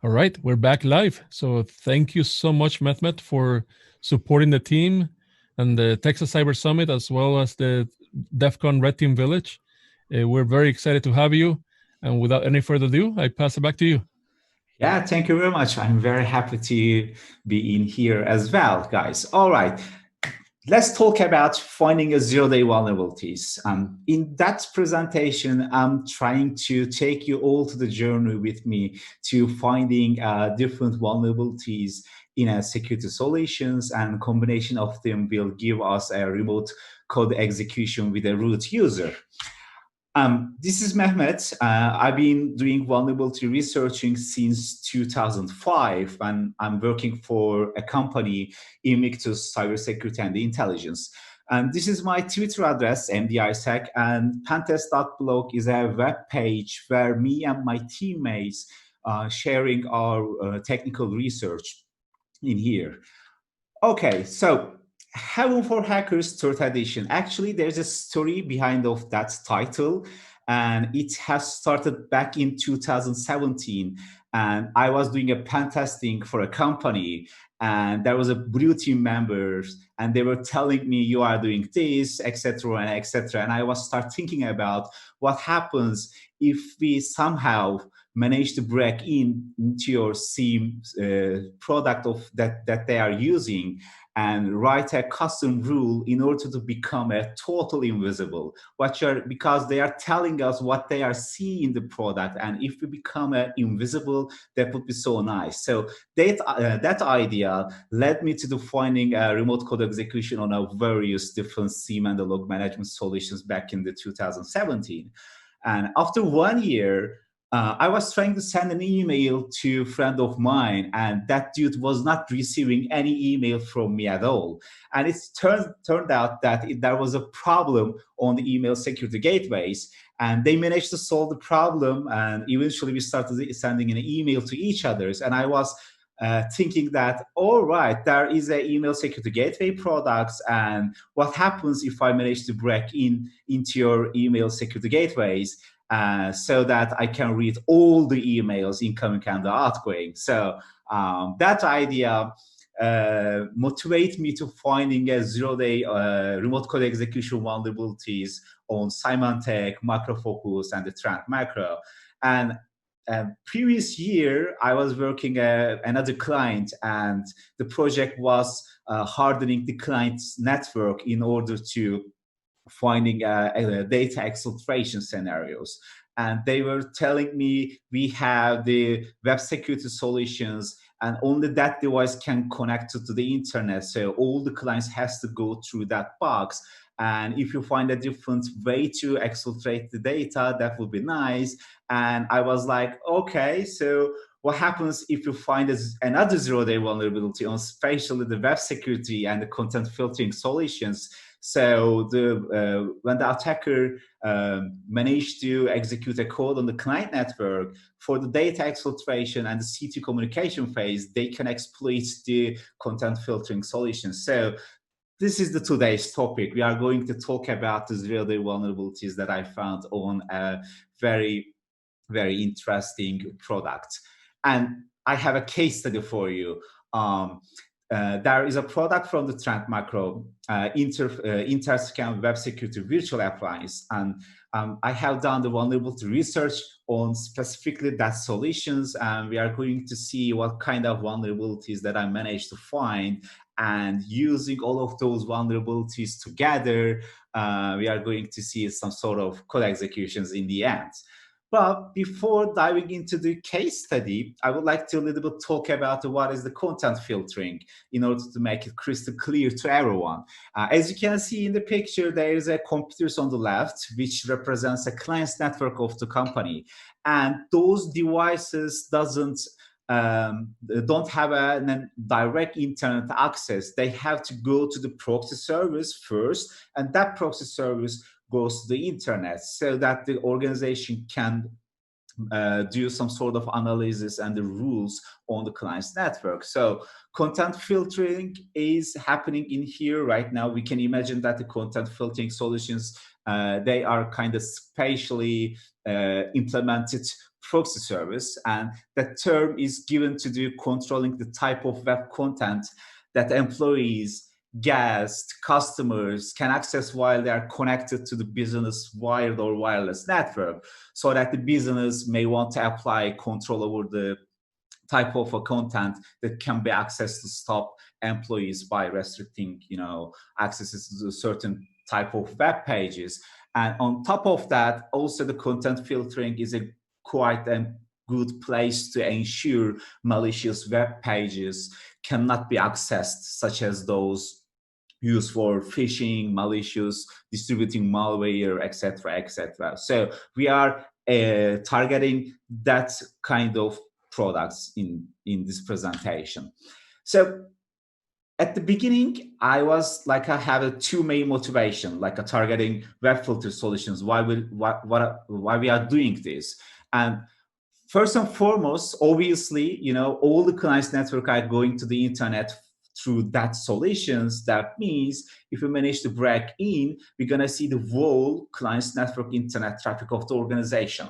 All right, we're back live. So thank you so much, Mehmet, for supporting the team and the Texas Cyber Summit, as well as the DEF CON Red Team Village. We're very excited to have you. And without any further ado, I pass it back to you. Yeah, thank you very much. I'm very happy to be in here as well, guys. All right. Let's talk about finding a zero-day vulnerabilities. In that presentation, I'm trying to take you all to the journey with me to finding different vulnerabilities in a security solutions, and combination of them will give us a remote code execution with a root user. This is Mehmet. I've been doing vulnerability researching since 2005, and I'm working for a company, Invictus Cybersecurity and Intelligence. And this is my Twitter address, MDISec, and pentest.blog is a web page where me and my teammates sharing our technical research in here. Okay, so Heaven for Hackers third edition. Actually, there's a story behind of that title, and it has started back in 2017. And I was doing a pen testing for a company, and there was a blue team members, and they were telling me you are doing this, etc., and etc. And I was start thinking about what happens if we somehow manage to break into your SIEM product of that they are using and write a custom rule in order to become a total invisible. Because they are telling us what they are seeing in the product, and if we become invisible, that would be so nice. So that idea led me to finding a remote code execution on a various different SIEM and the log management solutions back in the 2017. And after 1 year, I was trying to send an email to a friend of mine, and that dude was not receiving any email from me at all. And it turned out that there was a problem on the email security gateways, and they managed to solve the problem. And eventually we started sending an email to each other. And I was thinking that, all right, there is an email security gateway products, and what happens if I manage to break into your email security gateways? So that I can read all the emails incoming and outgoing. So that idea motivated me to finding a zero-day remote code execution vulnerabilities on Symantec, Macro Focus, and the Trend Macro. And previous year, I was working another client, and the project was hardening the client's network in order to finding data exfiltration scenarios. And they were telling me we have the web security solutions, and only that device can connect to the internet. So all the clients has to go through that box. And if you find a different way to exfiltrate the data, that would be nice. And I was like, okay, so what happens if you find another zero-day vulnerability on especially the web security and the content filtering solutions? So when the attacker managed to execute a code on the client network for the data exfiltration and the C2 communication phase, they can exploit the content filtering solution. So this is today's topic. We are going to talk about the zero-day vulnerabilities that I found on a very, very interesting product. And I have a case study for you. There is a product from the Trend Macro, Interscan Web Security Virtual Appliance, and I have done the vulnerability research on specifically that solutions, and we are going to see what kind of vulnerabilities that I managed to find, and using all of those vulnerabilities together, we are going to see some sort of code executions in the end. But before diving into the case study, I would like to a little bit talk about what is the content filtering in order to make it crystal clear to everyone. As you can see in the picture, there is a computers on the left, which represents a client's network of the company. And those devices don't have a direct internet access. They have to go to the proxy service first, and that proxy service goes to the internet so that the organization can do some sort of analysis and the rules on the client's network. So content filtering is happening in here right now. We can imagine that the content filtering solutions They are kind of spatially implemented proxy service, and that term is given to do controlling the type of web content that employees, guests, customers can access while they are connected to the business wired or wireless network, so that the business may want to apply control over the type of a content that can be accessed to stop employees by restricting, accesses to certain type of web pages. And on top of that, also the content filtering is a quite a good place to ensure malicious web pages cannot be accessed, such as those used for phishing, malicious, distributing malware, etc., etc. So we are targeting that kind of products in this presentation. So at the beginning, I have a two main motivation, like a targeting web filter solutions. Why we are doing this? And first and foremost, obviously, all the clients network are going to the internet through that solutions. That means if we manage to break in, we're going to see the whole clients network internet traffic of the organization.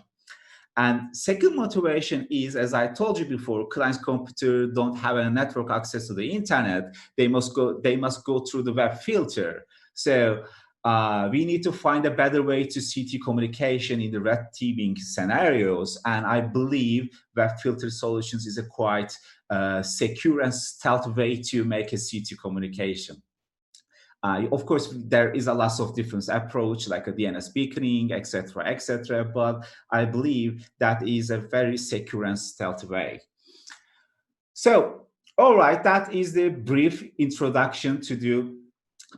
And second motivation is, as I told you before, clients' computer don't have a network access to the internet. They must go through the web filter. So we need to find a better way to CT communication in the red teaming scenarios. And I believe web filter solutions is a quite secure and stealth way to make a CT communication. Of course, there is a lot of different approach, like a DNS beaconing, etc., etc. But I believe that is a very secure and stealth way. So, all right, that is the brief introduction to the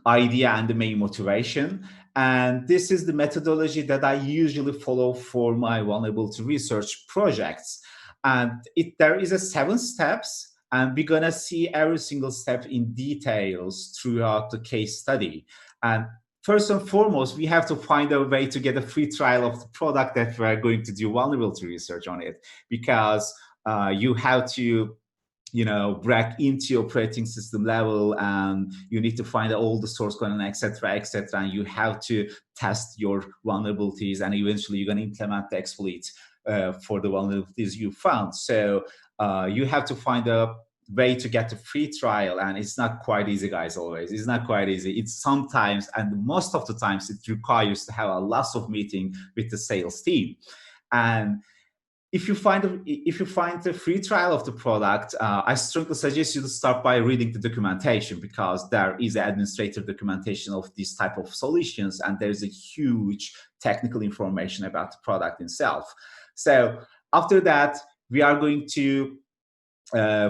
idea and the main motivation. And this is the methodology that I usually follow for my vulnerability research projects. And there is a 7 steps. And we're going to see every single step in details throughout the case study. And first and foremost, we have to find a way to get a free trial of the product that we're going to do vulnerability research on it, because you have to break into your operating system level, and you need to find all the source code and etc., and you have to test your vulnerabilities, and eventually you're going to implement the exploit for the vulnerabilities you found. So you have to find a way to get a free trial, and it's not quite easy, guys. Always, it's not quite easy. It's sometimes, and most of the times, it requires to have a lot of meeting with the sales team. And if you find the free trial of the product, I strongly suggest you to start by reading the documentation, because there is administrator documentation of this type of solutions, and there's a huge technical information about the product itself. So after that, we are going to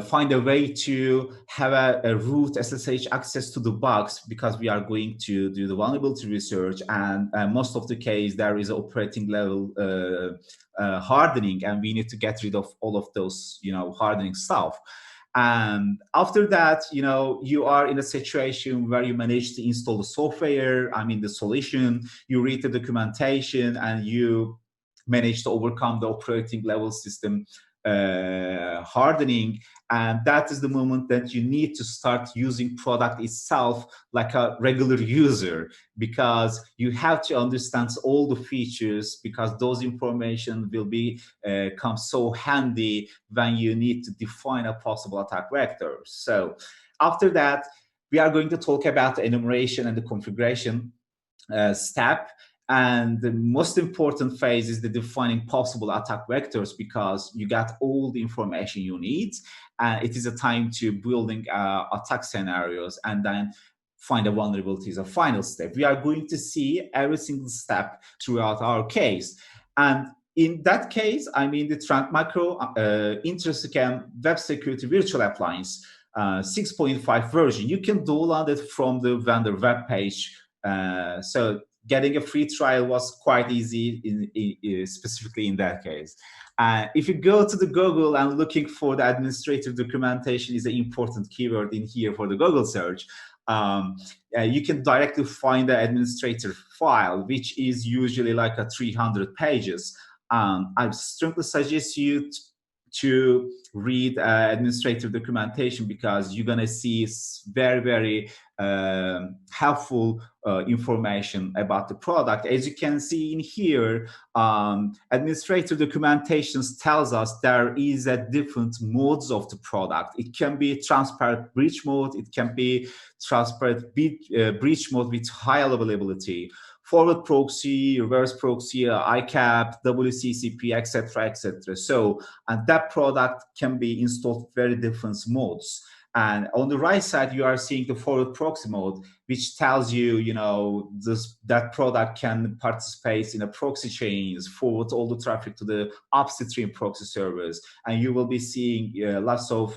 find a way to have a root SSH access to the box, because we are going to do the vulnerability research, and most of the case there is operating level hardening, and we need to get rid of all of those hardening stuff. And after that, you are in a situation where you manage to install the software, the solution, you read the documentation, and you manage to overcome the operating level system hardening. And that is the moment that you need to start using product itself like a regular user, because you have to understand all the features, because those information will come so handy when you need to define a possible attack vector. So after that, we are going to talk about the enumeration and the configuration step. And the most important phase is the defining possible attack vectors, because you got all the information you need, and it is a time to building attack scenarios, and then find a vulnerability is a final step. We are going to see every single step throughout our case. And in that case, the Trunk Macro Interscan Web Security Virtual Appliance 6.5 version. You can download it from the vendor webpage. So getting a free trial was quite easy, specifically in that case. If you go to the Google and looking for the administrative documentation is an important keyword in here for the Google search, you can directly find the administrator file, which is usually like 300 pages. I strongly suggest you to read administrative documentation, because you're going to see very, very helpful information about the product. As you can see in here, administrative documentations tells us there is a different modes of the product. It can be transparent breach mode. It can be transparent breach mode with high availability, forward proxy, reverse proxy, ICAP, WCCP, etc., etc. So, and that product can be installed very different modes. And on the right side, you are seeing the forward proxy mode, which tells you, that product can participate in a proxy chains, forward all the traffic to the upstream proxy servers, and you will be seeing lots of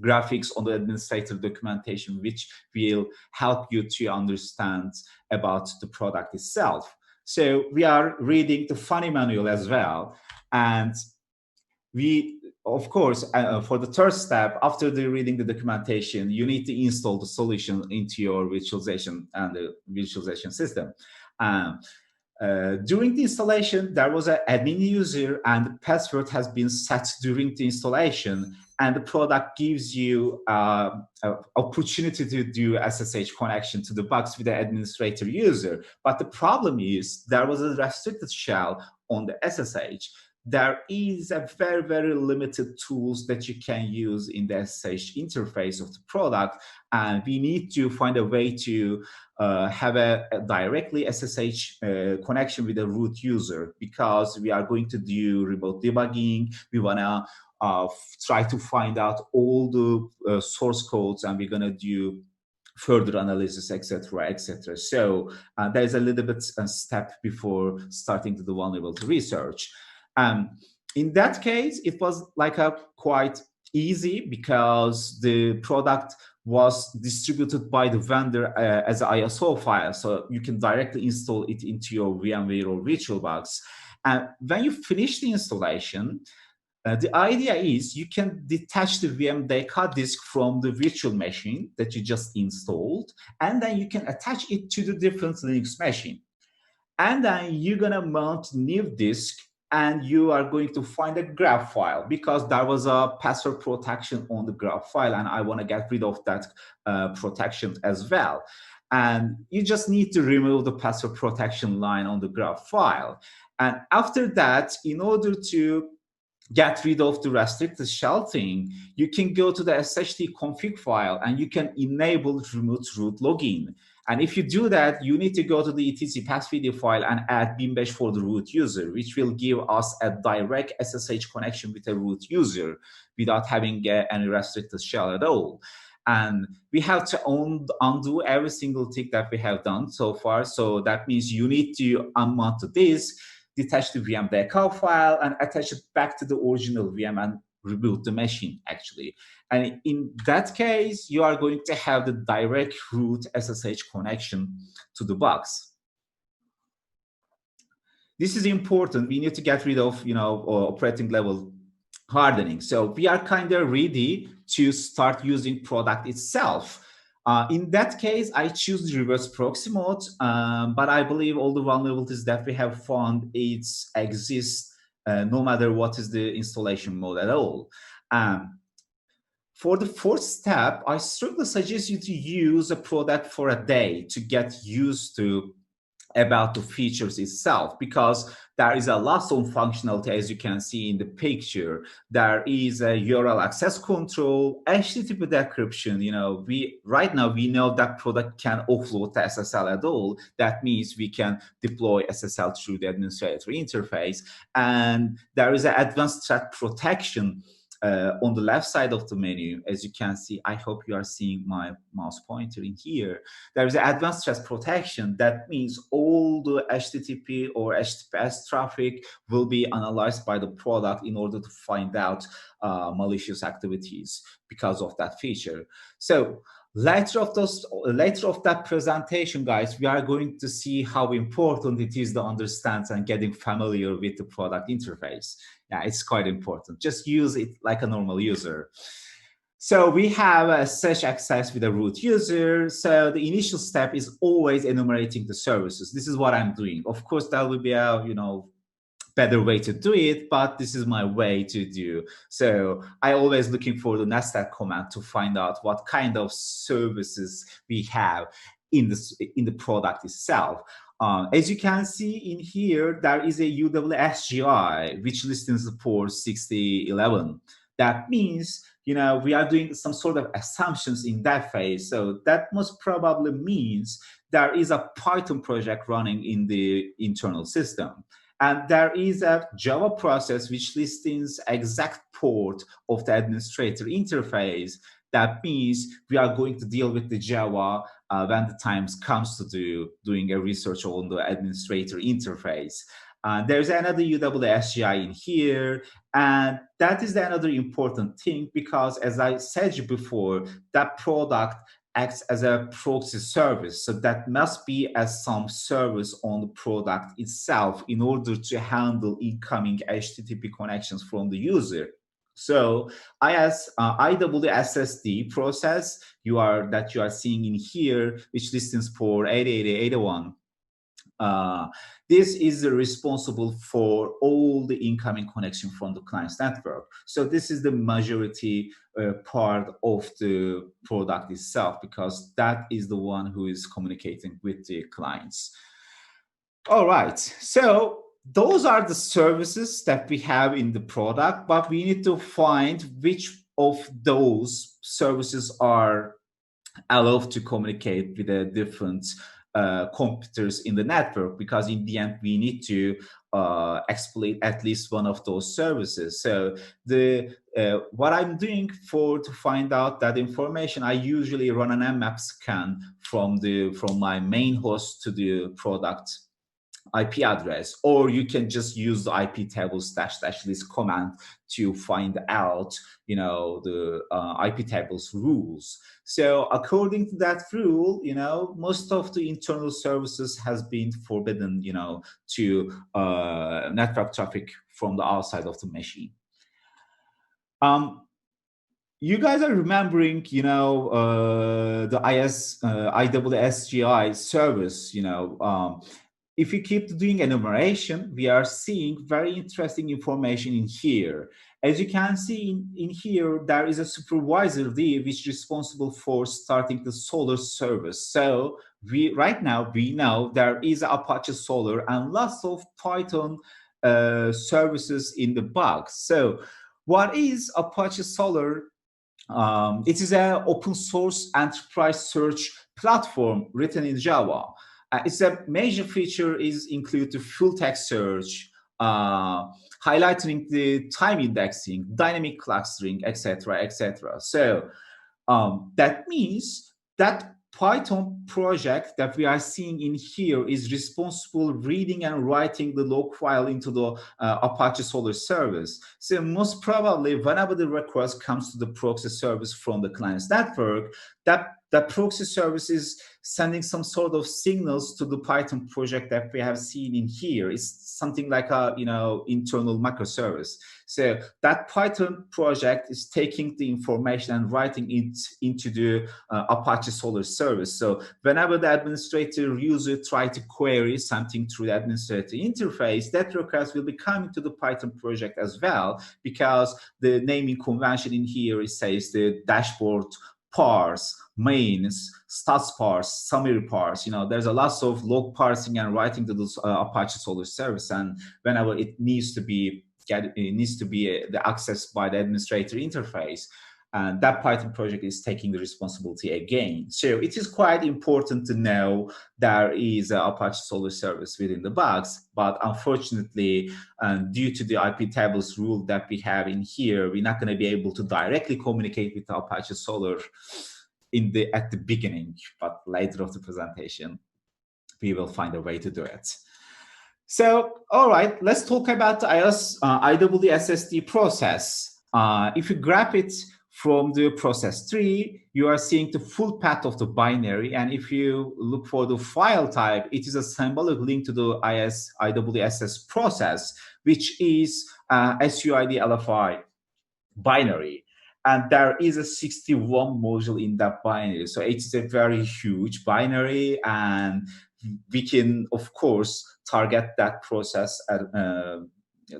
graphics on the administrative documentation, which will help you to understand about the product itself. So we are reading the funny manual as well. And we, of course, for the third step, after reading the documentation, you need to install the solution into your virtualization and the virtualization system. During the installation, there was an admin user and the password has been set during the installation, and the product gives you an opportunity to do SSH connection to the box with the administrator user. But the problem is there was a restricted shell on the SSH. There is a very, very limited tools that you can use in the SSH interface of the product, and we need to find a way to have a directly SSH connection with the root user, because we are going to do remote debugging. We want to try to find out all the source codes, and we're going to do further analysis, etc., etc. So there's a little bit a step before starting to do vulnerability research. In that case, it was like a quite easy, because the product was distributed by the vendor as an ISO file, so you can directly install it into your VMware or VirtualBox. And when you finish the installation, the idea is you can detach the VMDK disk from the virtual machine that you just installed, and then you can attach it to the different Linux machine. And then you're going to mount new disk, and you are going to find a graph file, because there was a password protection on the graph file, and I want to get rid of that protection as well. And you just need to remove the password protection line on the graph file. And after that, in order to get rid of the restricted shell thing, you can go to the SHD config file and you can enable remote root login. And if you do that, you need to go to the etc passvd file and add binbash for the root user, which will give us a direct SSH connection with a root user without having any restricted shell at all. And we have to undo every single thing that we have done so far. So that means you need to unmount the disk, detach the VMDK file, and attach it back to the original VM and reboot the machine, actually. And in that case, you are going to have the direct root SSH connection to the box. This is important. We need to get rid of, operating level hardening. So we are kind of ready to start using product itself. In that case, I choose the reverse proxy mode, but I believe all the vulnerabilities that we have found exist no matter what is the installation mode at all. For the fourth step, I strongly suggest you to use a product for a day to get used to about the features itself, because there is a lot of functionality, as you can see in the picture. There is a URL access control, HTTP decryption. Right now we know that product can offload the SSL at all. That means we can deploy SSL through the administrator interface, and there is an advanced threat protection on the left side of the menu. As you can see, I hope you are seeing my mouse pointer in here. There is an advanced threat protection. That means all the HTTP or HTTPS traffic will be analyzed by the product in order to find out malicious activities because of that feature. So later of that presentation, guys, we are going to see how important it is to understand and getting familiar with the product interface. Yeah, it's quite important. Just use it like a normal user. So we have a search access with a root user. So the initial step is always enumerating the services. This is what I'm doing. Of course, there will be a better way to do it, but this is my way to do. So I always looking for the nested command to find out what kind of services we have in the product itself. As you can see in here, there is a UWSGI which listens for 6011. That means, we are doing some sort of assumptions in that phase. So that most probably means there is a Python project running in the internal system. And there is a Java process which listens exact port of the administrator interface. That means we are going to deal with the Java when the time comes to doing a research on the administrator interface. There's another UWSGI in here, and that is another important thing because, as I said before, that product acts as a proxy service. So that must be as some service on the product itself in order to handle incoming HTTP connections from the user. So IWSSD process that you are seeing in here, which listens for 808081. This is responsible for all the incoming connection from the client's network. So this is the majority part of the product itself, because that is the one who is communicating with the clients. All right, so those are the services that we have in the product, but we need to find which of those services are allowed to communicate with the different computers in the network, because in the end we need to exploit at least one of those services. So what I'm doing to find out that information, I usually run an mmap scan from my main host to the product IP address, or you can just use the IP table / list command to find out, the IP tables rules. So according to that rule, most of the internal services has been forbidden, to network traffic from the outside of the machine. You guys are remembering, the IWSGI service, if you keep doing enumeration, we are seeing very interesting information in here. As you can see in here, there is a supervisor D which is responsible for starting the SOLR service. So right now we know there is Apache SOLR and lots of Python services in the box. So what is Apache SOLR? It is an open source enterprise search platform written in Java. Its a major feature include the full text search, highlighting the time indexing, dynamic clustering, etc., etc. So that means that Python project that we are seeing in here is responsible reading and writing the log file into the Apache SOLR service. So most probably, whenever the request comes to the proxy service from the client's network, that proxy service is sending some sort of signals to the Python project that we have seen in here. It's something like a internal microservice. So that Python project is taking the information and writing it into the Apache SOLR service. So whenever the administrator user try to query something through the administrator interface, that request will be coming to the Python project as well, because the naming convention in here says the dashboard parse, mains, stats parse, summary parse. There's a lot of log parsing and writing to this Apache SOLR service, and whenever it needs to be the access by the administrator interface, and that Python project is taking the responsibility again. So it is quite important to know there is an Apache SOLR service within the box, but unfortunately, due to the IP tables rule that we have in here, we're not going to be able to directly communicate with the Apache SOLR at the beginning, but later of the presentation, we will find a way to do it. So, all right, let's talk about the IWSSD process. If you grab it from the process tree, you are seeing the full path of the binary. And if you look for the file type, it is a symbolic link to the IWSS process, which is SUID LFI binary. And there is a 61 module in that binary. So it is a very huge binary, and we can, of course, target that process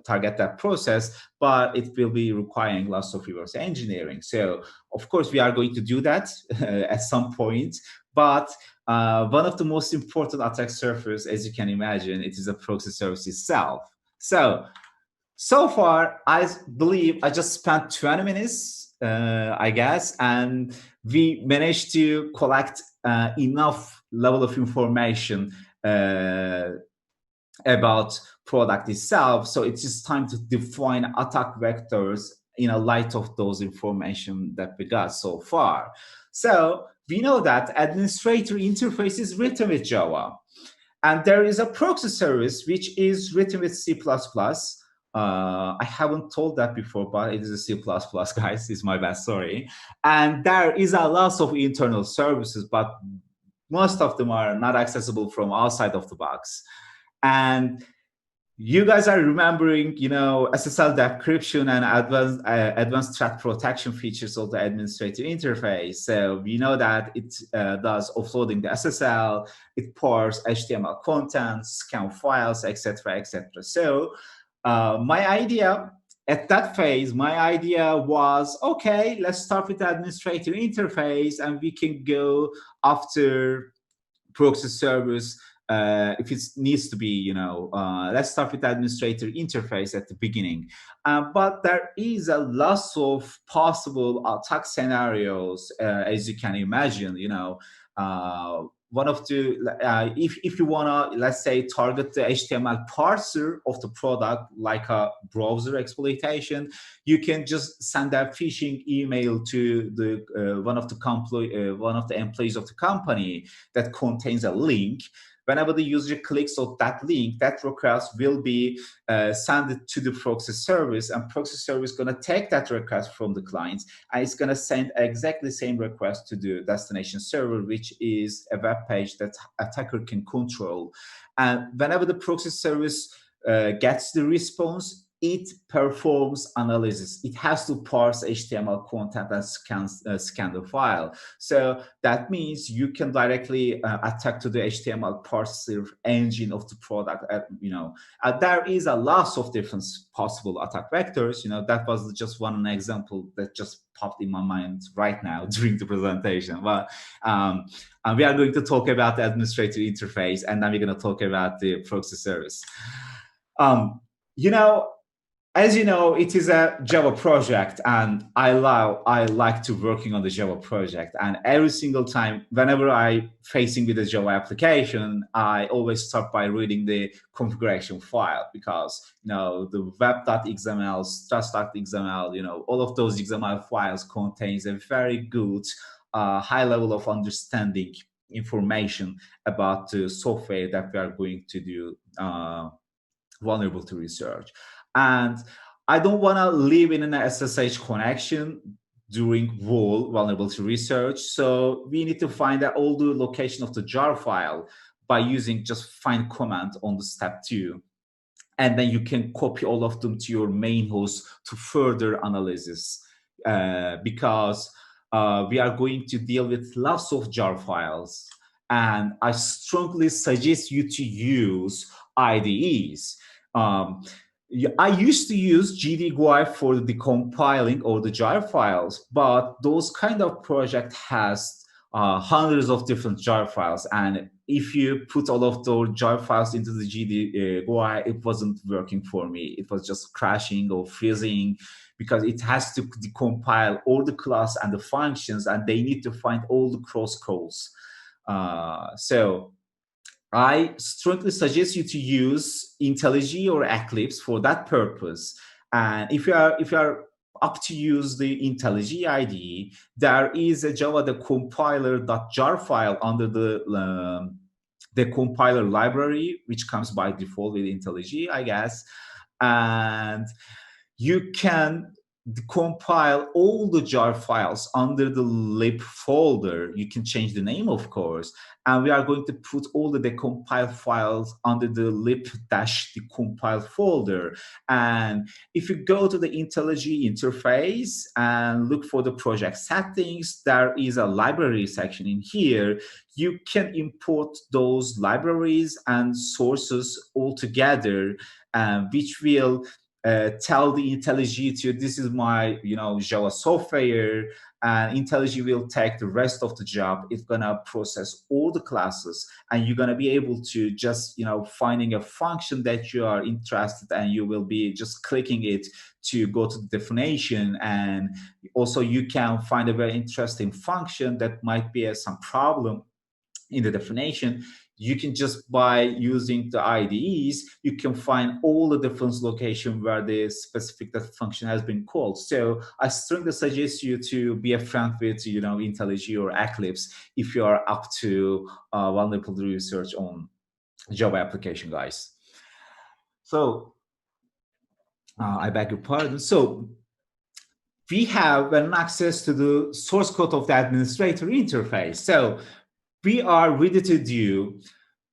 target that process, but it will be requiring lots of reverse engineering. So of course we are going to do that at some point, but one of the most important attack surface, as you can imagine, it is a proxy service itself. So far, I believe I just spent 20 minutes, I guess, and we managed to collect enough level of information about product itself. So it is time to define attack vectors in a light of those information that we got so far. So we know that administrator interface is written with Java. And there is a proxy service which is written with C++. I haven't told that before, but it is a C++, guys. It's my bad, sorry. And there is a lot of internal services, but most of them are not accessible from outside of the box. And you guys are remembering, SSL decryption and advanced threat protection features of the administrative interface. So we know that it does offloading the SSL, it parses HTML content, scan files, etc., etc. So my idea at that phase, was, okay, let's start with the administrative interface, and we can go after proxy service if it needs to be, let's start with the administrator interface at the beginning. But there is a lot of possible attack scenarios, as you can imagine, one of the, if you want to, let's say, target the HTML parser of the product, like a browser exploitation, you can just send a phishing email to the one of the employees of the company that contains a link. Whenever the user clicks on that link, that request will be sent to the proxy service, and proxy service is going to take that request from the client, and it's going to send exactly the same request to the destination server, which is a web page that attacker can control. And whenever the proxy service gets the response, it performs analysis. It has to parse HTML content and scan the file. So that means you can directly attack to the HTML parser engine of the product. There is a lot of different possible attack vectors. That was just one example that just popped in my mind right now during the presentation. But we are going to talk about the administrative interface, and then we're going to talk about the proxy service. As you know, it is a Java project, and I like to working on the Java project. And every single time, whenever I facing with a Java application, I always start by reading the configuration file, because the web.xml, stress.xml, all of those XML files contains a very good high level of understanding information about the software that we are going to do vulnerability research. And I don't want to live in an SSH connection during whole vulnerability research. So we need to find out all the location of the jar file by using just find command on the step 2. And then you can copy all of them to your main host to further analysis, because we are going to deal with lots of jar files. And I strongly suggest you to use IDEs. I used to use GDGUI for the decompiling or the jar files, but those kind of project has hundreds of different jar files. And if you put all of those jar files into the GDGUI, it wasn't working for me. It was just crashing or freezing, because it has to decompile all the class and the functions, and they need to find all the cross-calls. So I strongly suggest you to use IntelliJ or Eclipse for that purpose. And if you are up to use the IntelliJ IDE, there is a Java decompiler.jar file under the compiler library, which comes by default with IntelliJ, I guess. And you can compile all the jar files under the lib folder. You can change the name, of course, and we are going to put all the decompiled files under the lib-decompile folder. And if you go to the IntelliJ interface and look for the project settings, there is a library section in here. You can import those libraries and sources all together, which will tell the IntelliJ to, this is my Java software, and IntelliJ will take the rest of the job. It's gonna process all the classes, and you're gonna be able to just finding a function that you are interested, and you will be just clicking it to go to the definition. And also you can find a very interesting function that might be some problem in the definition. You can just, by using the IDEs, you can find all the different locations where the specific function has been called. So I strongly suggest you to be a friend with IntelliJ or Eclipse if you are up to vulnerability research on Java application, guys. So I beg your pardon. So we have an access to the source code of the administrator interface. So we are ready to do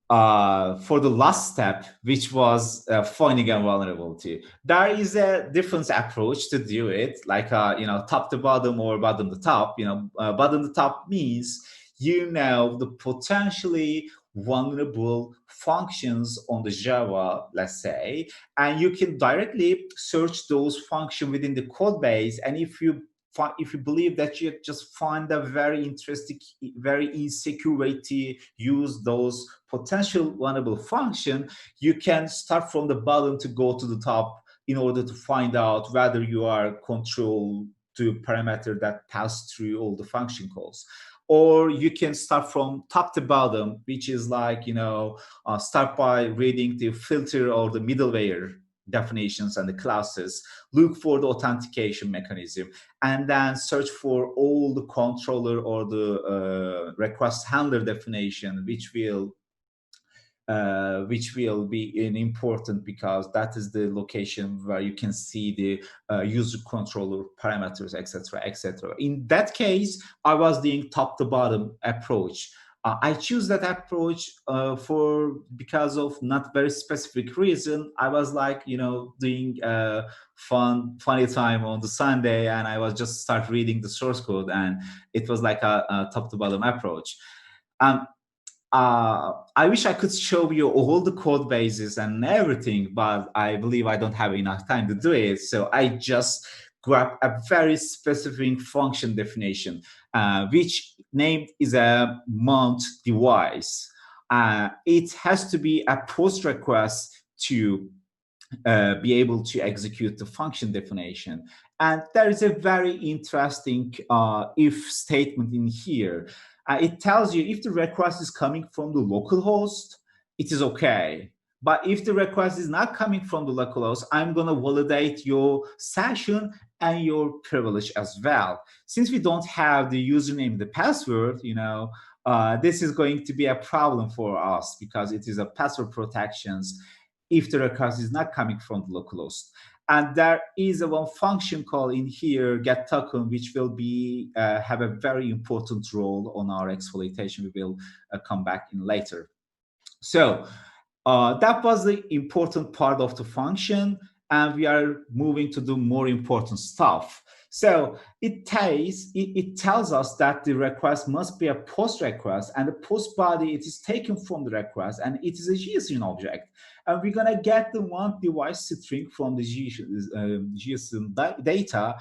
for the last step, which was finding a vulnerability. There is a different approach to do it, like top to bottom or bottom to top. Bottom to top means the potentially vulnerable functions on the Java, let's say, and you can directly search those functions within the code base. And if you believe that you just find a very interesting, very insecure way to use those potential vulnerable function, you can start from the bottom to go to the top in order to find out whether you are control to parameter that pass through all the function calls. Or you can start from top to bottom, which is like, start by reading the filter or the middleware definitions and the classes, look for the authentication mechanism, and then search for all the controller or the request handler definition, which will be important, because that is the location where you can see the user controller parameters, etc., etc. In that case, I was doing top to bottom approach. I choose that approach because of not very specific reason. I was like, doing funny time on the Sunday, and I was just start reading the source code, and it was like a top to bottom approach. I wish I could show you all the code bases and everything, but I believe I don't have enough time to do it. So I just grab a very specific function definition, which named is a mount device. It has to be a post request to be able to execute the function definition. And there is a very interesting if statement in here. It tells you if the request is coming from the local host, it is okay. But if the request is not coming from the local host, I'm going to validate your session and your privilege as well. Since we don't have the username, the password, this is going to be a problem for us, because it is a password protections if the request is not coming from the local host. And there is one function call in here, get token, which will be have a very important role on our exploitation. We will come back in later. So that was the important part of the function, and we are moving to do more important stuff. So it tells us that the request must be a post request, and the post body, it is taken from the request, and it is a JSON object. And we're going to get the one device string from the JSON data.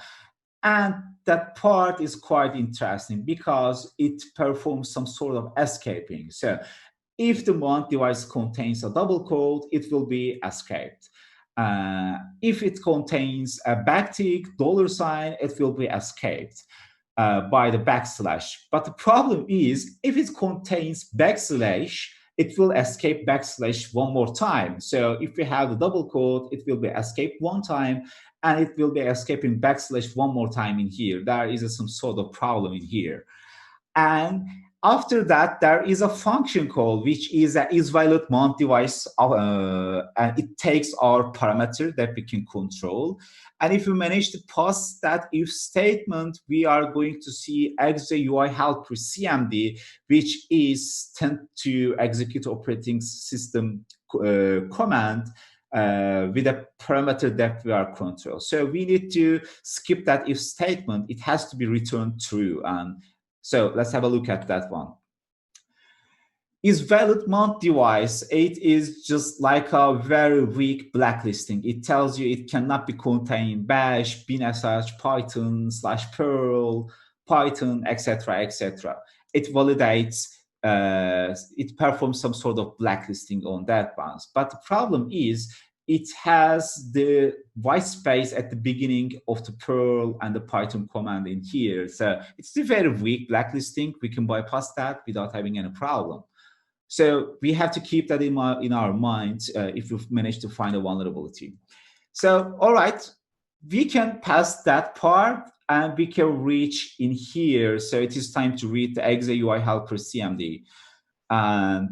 And that part is quite interesting because it performs some sort of escaping. So if the mount device contains a double quote, it will be escaped. If it contains a backtick, $, it will be escaped by the backslash. But the problem is, if it contains backslash, it will escape backslash one more time. So if we have the double quote, it will be escaped one time, and it will be escaping backslash one more time in here. There is some sort of problem in here. And after that, there is a function call, which is a isValid mount device, and it takes our parameter that we can control. And if we manage to pass that if statement, we are going to see exe_ui helper CMD, which is tend to execute operating system command with a parameter that we are control. So we need to skip that if statement. It has to be returned true. And so let's have a look at that one. isValid mount device, it is just like a very weak blacklisting. It tells you it cannot be contained in bash, bin.sh, Python, /Perl, Python, etc., etc. It validates, it performs some sort of blacklisting on that one. But the problem is it has the white space at the beginning of the Perl and the Python command in here. So it's a very weak blacklisting. We can bypass that without having any problem. So we have to keep that in our minds if we've managed to find a vulnerability. So, all right, we can pass that part and we can reach in here. So it is time to read the exe_ui helper CMD. And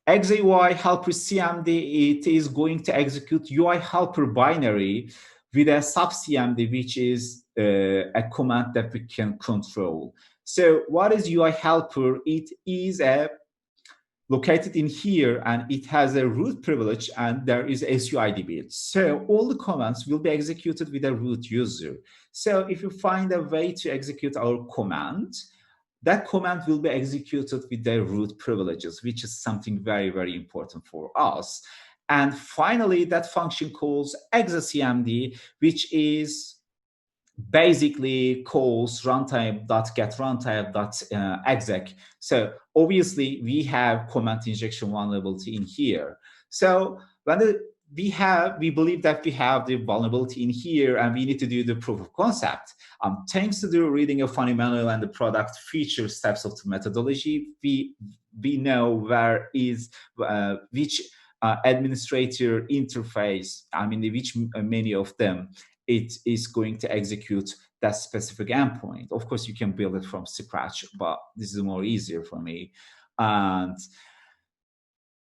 exe_ui helper CMD, it is going to execute UI helper binary with a sub CMD, which is a command that we can control. So what is UI helper? It is a located in here, and it has a root privilege, and there is SUID bit. So all the commands will be executed with a root user. So if you find a way to execute our command, that command will be executed with the root privileges, which is something very, very important for us. And finally, that function calls exe_cmd, which is basically calls runtime.getRuntime.exec. So obviously we have command injection vulnerability in here. So when we believe that we have the vulnerability in here, and we need to do the proof of concept. Thanks to the reading of funny manual and the product feature steps of the methodology, we know where is which administrator interface, which many of them it is going to execute that specific endpoint. Of course, you can build it from scratch, but this is more easier for me. And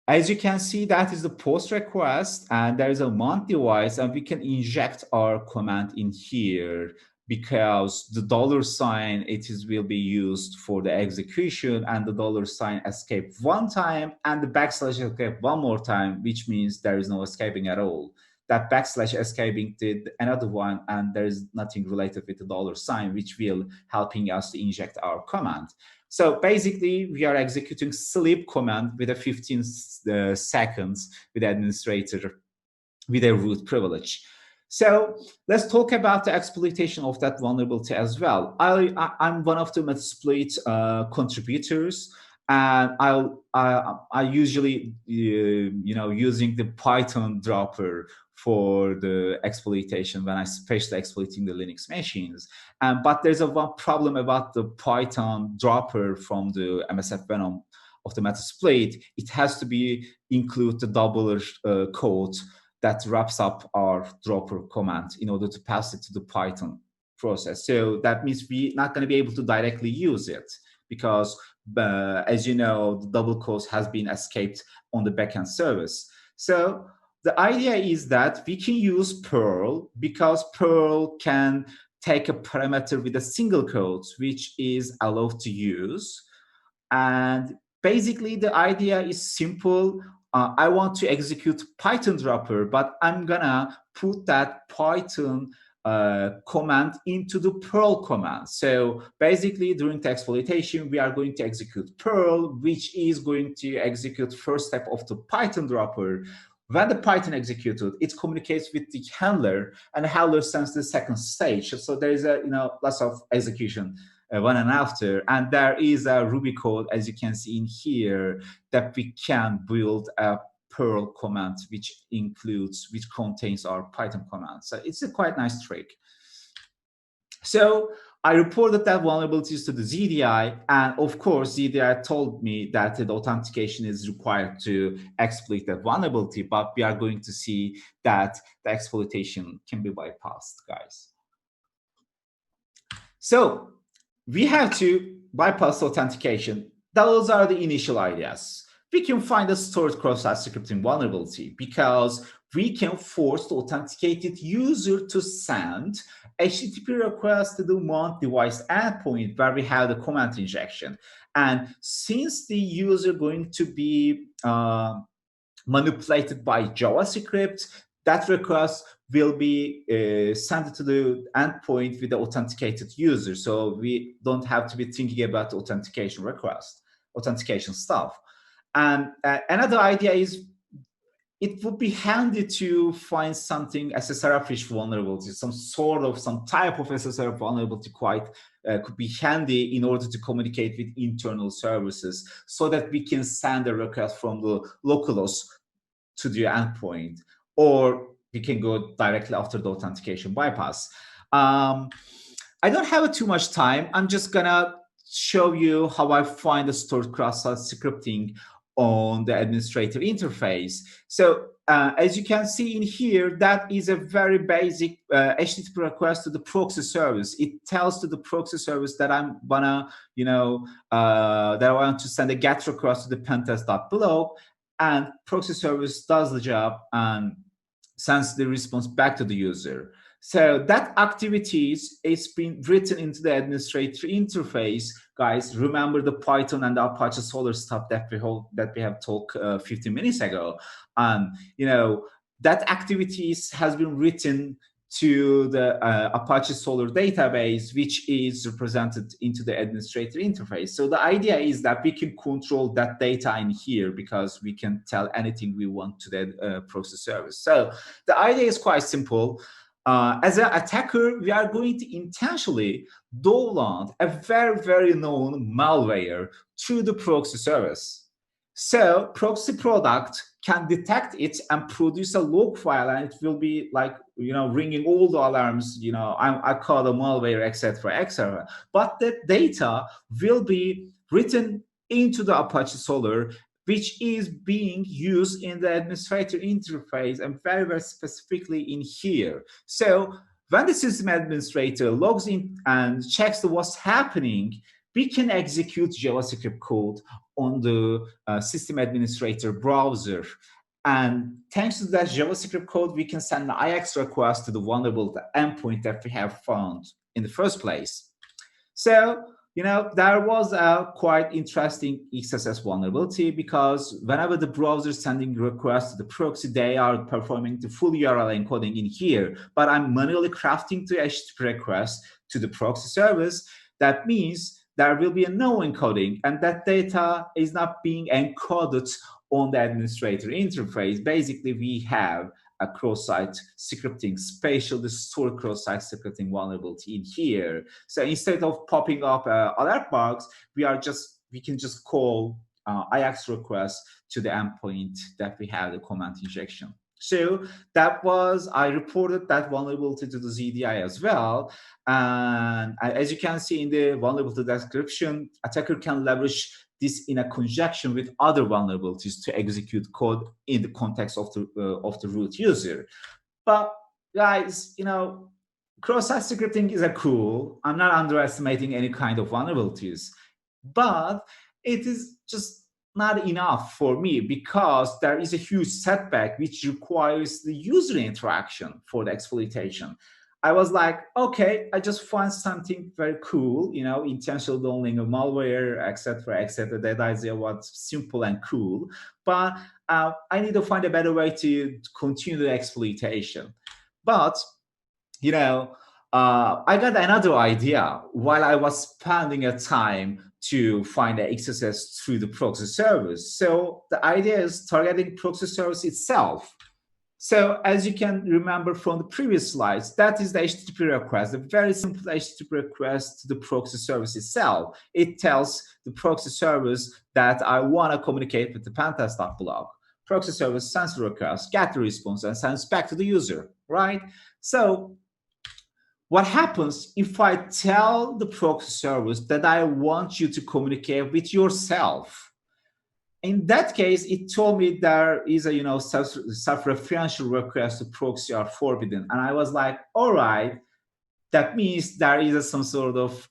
as you can see, that is the post request, and there is a mount device, and we can inject our command in here because the $, will be used for the execution, and the $, escape one time, and the / escape one more time, which means there is no escaping at all. That / escaping did another one, and there is nothing related with the $, which will helping us to inject our command. So basically, we are executing sleep command with a 15 seconds with the administrator with a root privilege. So let's talk about the exploitation of that vulnerability as well. I'm one of the Metasploit contributors, and I usually using the Python dropper for the exploitation when I especially exploiting the Linux machines. But there's one problem about the Python dropper from the MSF Venom of the Metasploit. It has to be include the double code that wraps up our dropper command in order to pass it to the Python process. So that means we're not going to be able to directly use it because, as you know, the double quote has been escaped on the backend service. So the idea is that we can use Perl because Perl can take a parameter with a single quote, which is allowed to use. And basically, the idea is simple. I want to execute Python dropper, but I'm gonna put that Python command into the Perl command. So basically, during the exploitation, we are going to execute Perl, which is going to execute first step of the Python dropper. When the Python executed, it communicates with the handler, and the handler sends the second stage. So there is a lots of execution one and after, and there is a Ruby code, as you can see in here, that we can build a Perl command which contains our Python command. So it's a quite nice trick. So I reported that vulnerabilities to the ZDI, and of course, ZDI told me that the authentication is required to exploit that vulnerability, but we are going to see that the exploitation can be bypassed, guys. So we have to bypass authentication. those are the initial ideas. We can find a stored cross-site scripting vulnerability because we can force the authenticated user to send HTTP request to the mount device endpoint where we have the command injection. And since the user going to be manipulated by JavaScript, that request will be sent to the endpoint with the authenticated user. So we don't have to be thinking about the authentication request, authentication stuff. And another idea is it would be handy to find something SSR-ish vulnerability, some type of SSR vulnerability could be handy in order to communicate with internal services so that we can send a request from the localhost to the endpoint, or we can go directly after the authentication bypass. I don't have too much time. I'm just gonna show you how I find the stored cross-site scripting on the administrator interface. So as you can see in here, that is a very basic HTTP request to the proxy service. It tells to the proxy service that I'm gonna, that I want to send a GET request to the pentest.blog, and proxy service does the job and sends the response back to the user. So that activities is been written into the administrator interface. Guys, remember the Python and the Apache SOLR stuff that we have talked 15 minutes ago. That activities has been written to the Apache SOLR database, which is represented into the administrator interface. So the idea is that we can control that data in here because we can tell anything we want to the proxy service. So the idea is quite simple. As an attacker, we are going to intentionally download a very, very known malware through the proxy service. So proxy product can detect it and produce a log file, and it will be like, ringing all the alarms, I caught a malware, etc., etc. But that data will be written into the Apache SOLR, which is being used in the administrator interface and very, very specifically in here. So when the system administrator logs in and checks what's happening, we can execute JavaScript code on the system administrator browser. And thanks to that JavaScript code, we can send an INCE request to the vulnerable endpoint that we have found in the first place. So, there was a quite interesting XSS vulnerability because whenever the browser is sending requests to the proxy, they are performing the full URL encoding in here. But I'm manually crafting the HTTP request to the proxy service. That means there will be a no encoding, and that data is not being encoded on the administrator interface. Basically, we have a cross-site scripting, spatially stored cross-site scripting vulnerability in here. So instead of popping up alert bugs, we can just call INCE request to the endpoint that we have the command injection. So I reported that vulnerability to the ZDI as well. And as you can see in the vulnerability description, attacker can leverage this in a conjunction with other vulnerabilities to execute code in the context of the root user. But guys, cross-site scripting is cool. I'm not underestimating any kind of vulnerabilities, but it is just not enough for me because there is a huge setback which requires the user interaction for the exploitation. I was like, okay, I just find something very cool, intentional downloading of malware, etc., etc. That idea was simple and cool, but I need to find a better way to continue the exploitation. But I got another idea while I was spending a time to find the XSS through the proxy service. So the idea is targeting proxy service itself. So as you can remember from the previous slides, that is the HTTP request, a very simple HTTP request to the proxy service itself. It tells the proxy service that I want to communicate with the pentest.blog. Proxy service sends the request, gets the response, and sends back to the user, right? So what happens if I tell the proxy service that I want you to communicate with yourself? In that case, it told me there is a self-referential request to proxy are forbidden. And I was like, all right, that means there is some sort of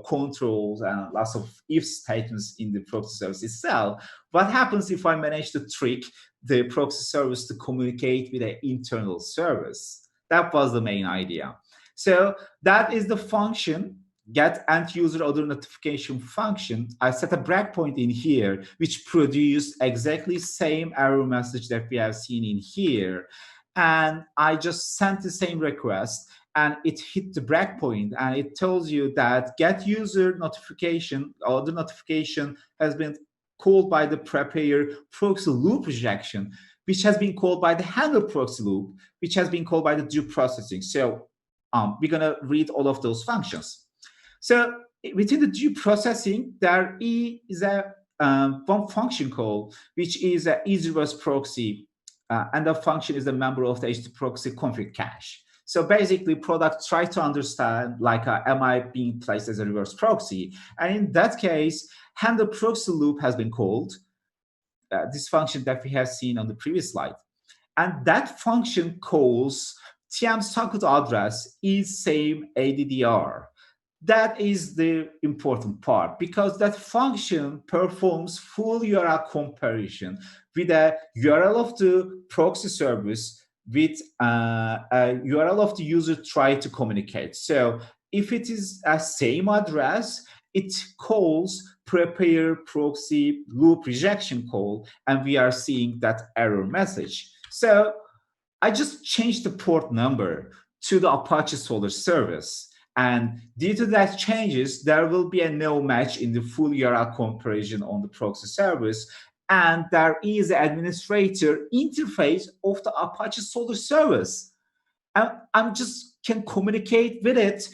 controls and lots of if statements in the proxy service itself. What happens if I manage to trick the proxy service to communicate with an internal service? That was the main idea. So that is the function, get end user other notification function. I set a breakpoint in here, which produced exactly same error message that we have seen in here. And I just sent the same request, and it hit the breakpoint, and it tells you that get user notification or the notification has been called by the prepare proxy loop rejection, which has been called by the handle proxy loop, which has been called by the due processing. So we're going to read all of those functions. So within the due processing, there is a one function call, which is an easy reverse proxy, and the function is a member of the HTTP proxy config cache. So basically, product try to understand, like, am I being placed as a reverse proxy? And in that case, handle proxy loop has been called, this function that we have seen on the previous slide. And that function calls TM socket address is same ADDR. That is the important part, because that function performs full URL comparison with a URL of the proxy service with a URL of the user trying to communicate. So if it is a same address, it calls prepare proxy loop rejection call, and we are seeing that error message. So I just changed the port number to the Apache SOLR service. And due to that changes, there will be a no match in the full URL comparison on the proxy service. And there is an administrator interface of the Apache SOLR service. And I'm just can communicate with it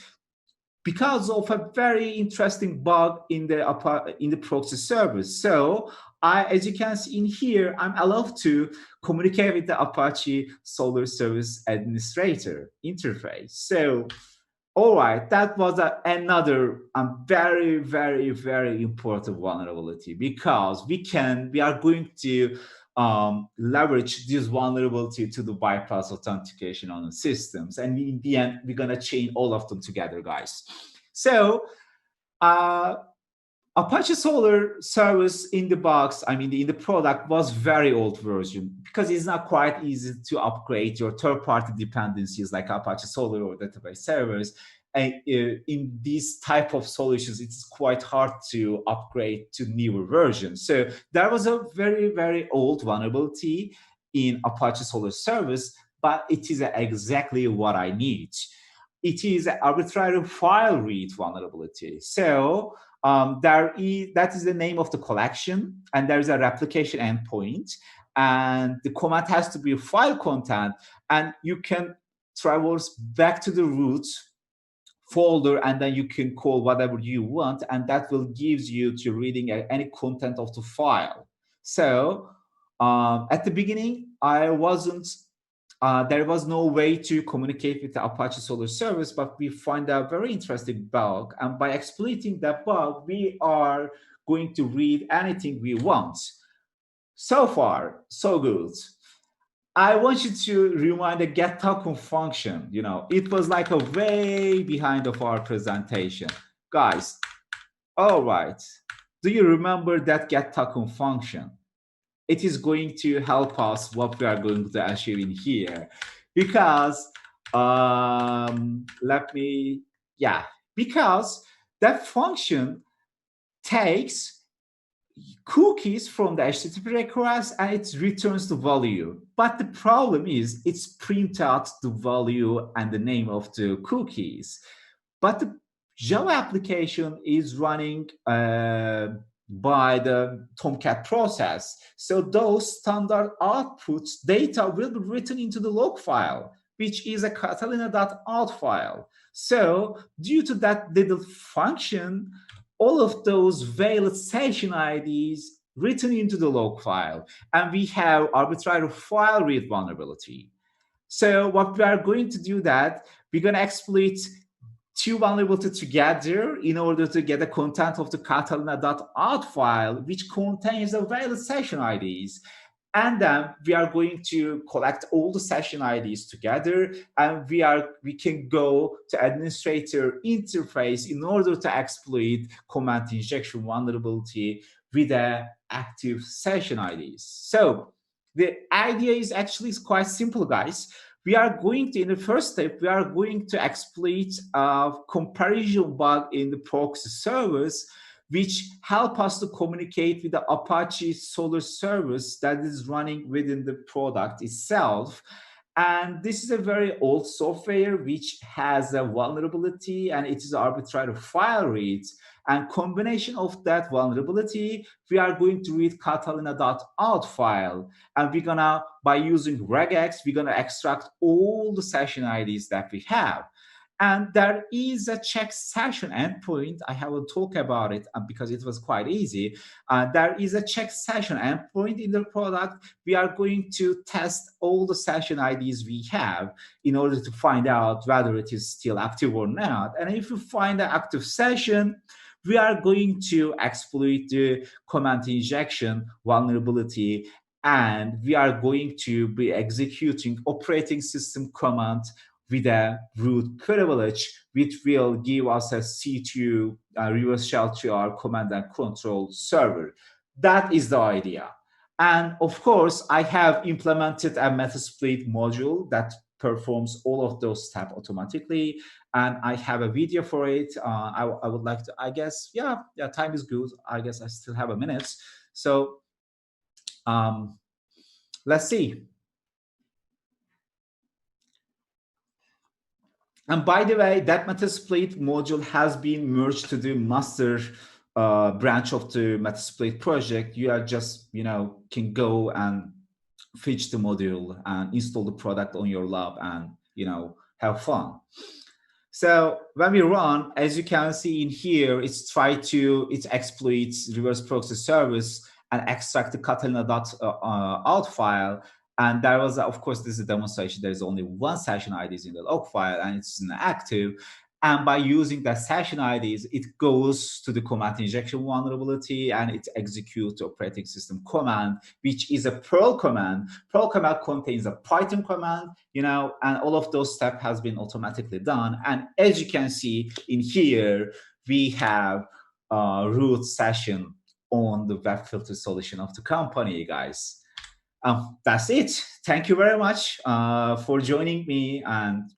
because of a very interesting bug in the proxy service. So as you can see in here, I'm allowed to communicate with the Apache SOLR service administrator interface. So, all right, that was another very, very, very important vulnerability, because we are going to leverage this vulnerability to the bypass authentication on the systems. And in the end, we're going to chain all of them together, guys. So Apache SOLR service in the box, in the product, was very old version, because it's not quite easy to upgrade your third-party dependencies like Apache SOLR or database servers. And in these type of solutions, it's quite hard to upgrade to newer versions. So there was a very, very old vulnerability in Apache SOLR service, but it is exactly what I need. It is an arbitrary file read vulnerability. So that is the name of the collection, and there is a replication endpoint, and the command has to be a file content, and you can traverse back to the root folder, and then you can call whatever you want, and that will gives you to reading any content of the file. So at the beginning, there was no way to communicate with the Apache SOLR service, but we find a very interesting bug. And by exploiting that bug, we are going to read anything we want. So far, so good. I want you to rewind the get token function. It was like a way behind of our presentation. Guys, all right. Do you remember that get token function? It is going to help us what we are going to achieve in here, because because that function takes cookies from the HTTP request and it returns the value. But the problem is it's print out the value and the name of the cookies. But the Java application is running by the Tomcat process. So those standard outputs data will be written into the log file, which is a Catalina.out file. So due to that little function, all of those valid session IDs written into the log file, and we have arbitrary file read vulnerability. So what we are going to do that, we're going to exploit two vulnerabilities together in order to get the content of the Catalina.out file, which contains the valid session IDs. And then we are going to collect all the session IDs together, and we can go to administrator interface in order to exploit command injection vulnerability with a active session IDs. So the idea is actually quite simple, guys. We are going to, in the first step, we are going to exploit a comparison bug in the proxy service, which help us to communicate with the Apache SOLR service that is running within the product itself. And this is a very old software which has a vulnerability, and it is arbitrary file reads. And combination of that vulnerability, we are going to read catalina.out file. And we're gonna, by using regex, we're gonna extract all the session IDs that we have. And there is a check session endpoint. I haven't talked about it because it was quite easy. There is a check session endpoint in the product. We are going to test all the session IDs we have in order to find out whether it is still active or not. And if you find an active session, we are going to exploit the command injection vulnerability, and we are going to be executing operating system command with a root privilege, which will give us a C2 reverse shell to our command and control server. That is the idea. And of course, I have implemented a Metasploit module that performs all of those steps automatically. And I have a video for it. I would like to, I guess, yeah, time is good. I guess I still have a minute. So let's see. And by the way, that Metasploit module has been merged to the master branch of the Metasploit project. You are just, can go and fetch the module and install the product on your lab and, have fun. So when we run, as you can see in here, it exploits reverse proxy service and extract the catalina.out file. And there was, of course, this is a demonstration. There's only one session IDs in the log file, and it's inactive. And by using that session IDs, it goes to the command injection vulnerability and it executes operating system command, which is a Perl command. Perl command contains a Python command, and all of those steps has been automatically done. And as you can see in here, we have a root session on the web filter solution of the company, guys. That's it. Thank you very much for joining me. And,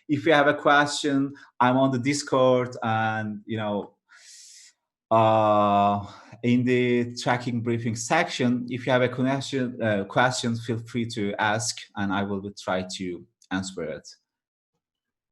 if you have a question, I'm on the Discord and, in the tracking briefing section, if you have a question, feel free to ask and I will try to answer it.